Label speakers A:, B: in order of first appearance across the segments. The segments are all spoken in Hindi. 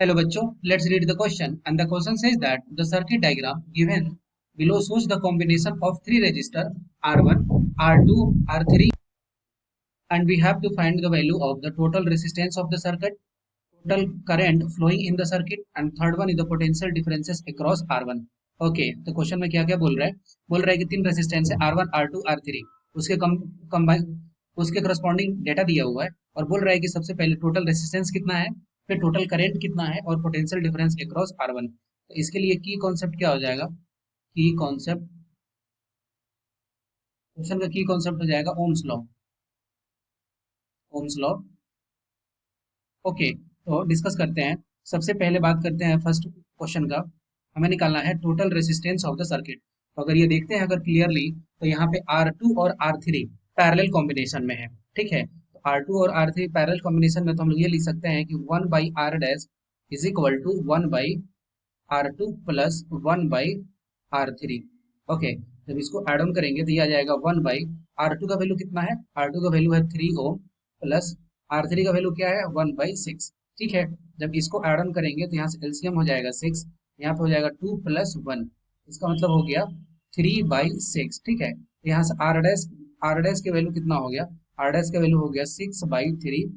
A: Hello बच्चों, let's read the question. And the question says that the circuit diagram given below shows the combination of three resistor R1, R2, R3, and we have to find the value of the total resistance of the circuit, total current flowing in the circuit, and third one is the potential differences across R1. Okay, तो क्वेश्चन में क्या क्या बोल रहा है कि तीन रेसिस्टेंस है R1, R2, R3, उसके कंबाइन उसके करस्पॉन्डिंग डेटा दिया हुआ है और बोल रहा है कि सबसे पहले टोटल रेसिस्टेंस कितना है, फिर टोटल करंट कितना है और पोटेंशियल डिफरेंस अक्रॉस R1। तो इसके लिए की कॉन्सेप्ट क्या हो जाएगा, की कॉन्सेप्ट, क्वेश्चन का की कॉन्सेप्ट हो जाएगा Ohm's law. Ohm's law. Okay, तो डिस्कस करते हैं। सबसे पहले बात करते हैं फर्स्ट क्वेश्चन का। हमें निकालना है total resistance of the circuit. तो अगर ये देखते हैं अगर क्लियरली, तो यहाँ पे R2 और R3 पैरेलल कॉम्बिनेशन में है। ठीक है, तो R2 और R3 पैरेलल कॉम्बिनेशन में तो हम लोग ये लिख सकते हैं कि 1 by R dash is equal to 1 by R2 plus 1 by R3। Okay, जब इसको एड ऑन करेंगे तो ये आ जाएगा 1 बाई R2 का वैल्यू कितना है, R2 का वैल्यू है 3 ओम प्लस R3 का वैल्यू क्या है 1 बाई 6। ठीक है, जब इसको ऐड ऑन करेंगे तो यहाँ से एलसीएम हो जाएगा 6, यहाँ पे हो जाएगा 2 प्लस 1, इसका मतलब हो गया 3 बाई 6। ठीक है, तो यहाँ से आर डैश के वैल्यू कितना हो गया, आर डैश का वैल्यू हो गया 6 बाई 3।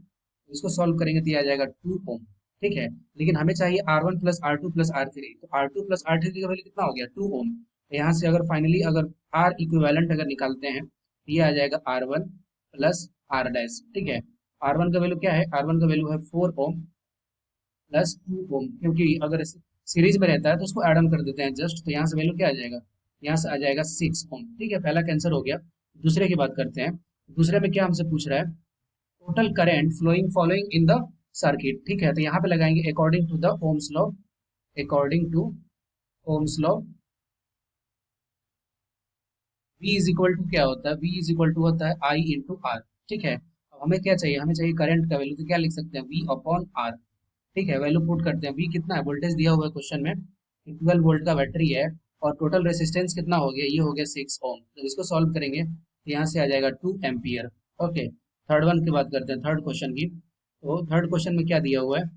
A: इसको सॉल्व करेंगे तो ये आ जाएगा 2 ओम। ठीक है, लेकिन हमें चाहिए R1 plus R2 plus R3, तो R2 प्लस R3 का वैल्यू कितना हो गया 2 ओम। तो यहाँ से अगर फाइनली अगर R इक्विवेलेंट अगर निकालते हैं तो ये आ जाएगा R1 प्लस R डैश। ठीक है, R1 का वैल्यू क्या है, R1 का वैल्यू है 4 ओम प्लस 2 ओम, क्योंकि अगर सीरीज में रहता है तो उसको एड ऑन कर देते हैं जस्ट, तो यहाँ से वैल्यू क्या आ जाएगा, यहाँ से आ जाएगा 6 ओम। ठीक है, पहला कैंसर हो गया। दूसरे की बात करते हैं। दूसरे में क्या हमसे पूछ रहा है, total current flowing following in the circuit. ठीक है, तो यहाँ पे लगाएंगे according to the Ohm's law. According to Ohm's law V is equal to क्या होता है, V इज इक्वल टू होता है I इंटू आर। ठीक है, अब हमें क्या चाहिए, हमें चाहिए करंट का वैल्यू, तो क्या लिख सकते हैं V अपॉन R। ठीक है, वैल्यू पुट करते हैं। V कितना है, वोल्टेज दिया हुआ है क्वेश्चन में, 12 वोल्ट का बैटरी है और टोटल रेसिस्टेंस कितना हो गया, ये हो गया 6 ओम। तो इसको सॉल्व करेंगे तो यहाँ से आ जाएगा 2 एम्पियर। ओके, थर्ड वन की बात करते हैं, थर्ड क्वेश्चन की। तो थर्ड क्वेश्चन में क्या दिया हुआ है,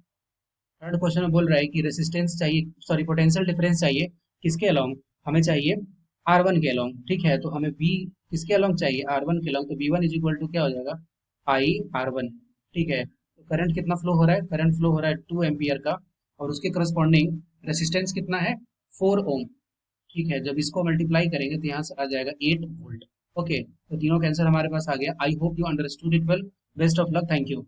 A: थर्ड क्वेश्चन में बोल रहा है कि रेसिस्टेंस चाहिए, सॉरी पोटेंशियल डिफरेंस चाहिए किसके अलोंग, हमें चाहिए R1 के अलोंग। ठीक है, तो हमें V किसके अलोंग चाहिए, R1 के अलोंग, तो V1 इज इक्वल टू क्या हो जाएगा I R1। ठीक है, तो करंट कितना फ्लो हो रहा है, करंट फ्लो हो रहा है 2 एम्पियर का और उसके करस्पॉन्डिंग रेसिस्टेंस कितना है 4 ओम। ठीक है, जब इसको मल्टीप्लाई करेंगे तो यहाँ से आ जाएगा 8 वोल्ट। ओके, तो तीनों का आंसर हमारे पास आ गया। I hope you understood it well. Best of luck, thank you.